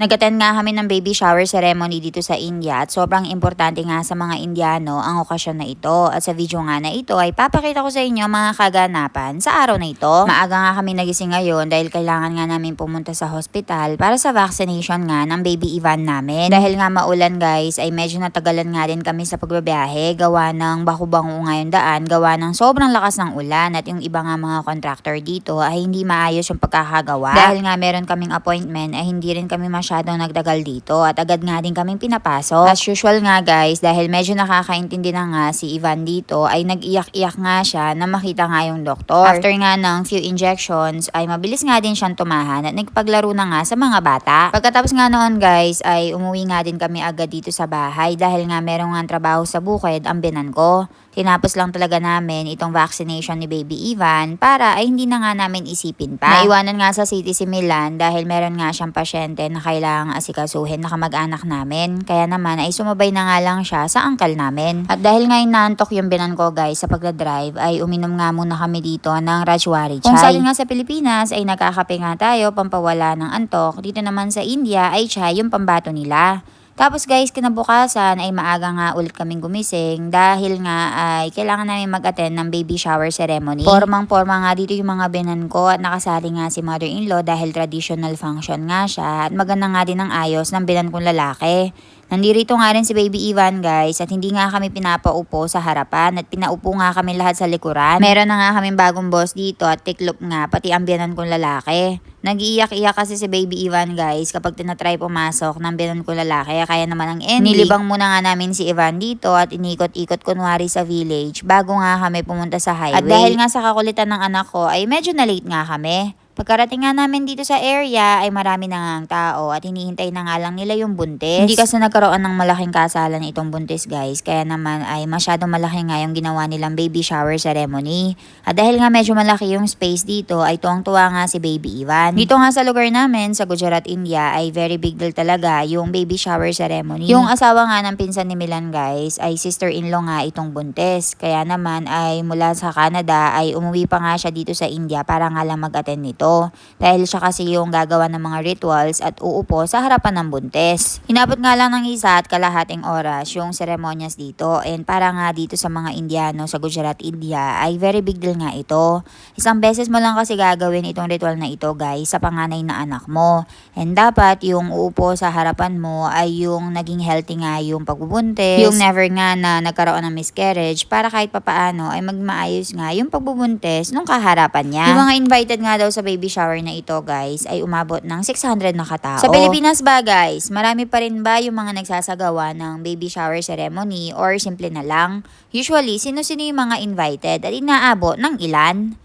Nag-attend nga kami ng baby shower ceremony dito sa India at sobrang importante nga sa mga Indiano ang okasyon na ito. At sa video nga na ito ay papakita ko sa inyo mga kaganapan sa araw na ito. Maaga nga kami nagising ngayon dahil kailangan nga namin pumunta sa hospital para sa vaccination nga ng baby Ivan namin. Dahil nga maulan guys ay medyo natagalan nga din kami sa pagbabiyahe gawa ng baku-bango nga yung daan, gawa ng sobrang lakas ng ulan at yung iba nga mga contractor dito ay hindi maayos yung pagkakagawa. Dahil nga meron kaming appointment ay hindi rin kami masyadong nagtagal dito at agad nga din kaming pinapasok. As usual nga guys, dahil medyo nakakaintindi na nga si Ivan dito ay nag-iyak-iyak nga siya na makita nga yung doktor. After nga ng few injections ay mabilis nga din siyang tumahan at nagpaglaro na nga sa mga bata. Pagkatapos nga noon guys ay umuwi nga din kami agad dito sa bahay dahil nga merong nga trabaho sa bukid ang binan ko. Tinapos lang talaga namin itong vaccination ni baby Ivan para ay hindi na nga namin isipin pa. Naiwanan nga sa city si Milan dahil meron nga siyang pasyente na kailangang asikasuhin na kamag-anak namin. Kaya naman ay sumabay na nga lang siya sa uncle namin. At dahil nga inaantok yung binan ko guys sa pagdadrive ay uminom nga muna kami dito ng Rajwari Chai. Kung sa atin nga sa Pilipinas ay nagkakape nga tayo pampawala ng antok, dito naman sa India ay chai yung pambato nila. Tapos guys, kinabukasan ay maaga nga ulit kaming gumising dahil nga ay kailangan namin mag-attend ng baby shower ceremony. Formang-forma nga dito yung mga binan ko at nakasali nga si mother-in-law dahil traditional function nga siya at maganda nga din ang ayos ng binan kong lalaki. Nandito nga rin si baby Ivan guys at hindi nga kami pinapaupo sa harapan at pinaupo nga kami lahat sa likuran. Meron na nga kaming bagong boss dito at tiklop nga pati ang biyanan kong lalaki. Nag-iiyak-iyak kasi si baby Ivan guys kapag tinatry pumasok ng biyanan kong lalaki kaya naman ang ending. Nilibang muna nga namin si Ivan dito at inikot-ikot kunwari sa village bago nga kami pumunta sa highway. At dahil nga sa kakulitan ng anak ko ay medyo na late nga kami. Pagkarating nga namin dito sa area ay marami na nga ang tao at hinihintay na nga lang nila yung buntis. Hindi kasi nagkaroon ng malaking kasalan itong buntis guys, kaya naman ay masyadong malaki nga yung ginawa nilang baby shower ceremony. At dahil nga medyo malaki yung space dito ay tuwang-tuwa nga si baby Ivan. Dito nga sa lugar namin sa Gujarat, India ay very big deal talaga yung baby shower ceremony. Yung asawa nga ng pinsan ni Milan guys ay sister-in-law nga itong buntis. Kaya naman ay mula sa Canada ay umuwi pa nga siya dito sa India para nga lang mag-attend nito. Dahil siya kasi yung gagawa ng mga rituals at uupo sa harapan ng buntis. Hinabot nga lang ng isa at kalahating oras yung seremonyas dito and para nga dito sa mga Indiano sa Gujarat, India ay very big deal nga ito. Isang beses mo lang kasi gagawin itong ritual na ito guys sa panganay na anak mo. And dapat yung uupo sa harapan mo ay yung naging healthy nga yung pagbubuntis, yung never nga na nagkaroon ng miscarriage para kahit papaano ay magmaayos nga yung pagbubuntis nung kaharapan niya. Yung mga invited nga daw sa baby shower na ito guys ay umabot ng 600 na katao. Sa Pilipinas ba guys, marami pa rin ba yung mga nagsasagawa ng baby shower ceremony or simple na lang? Usually, sino-sino yung mga invited at inaabot ng ilan?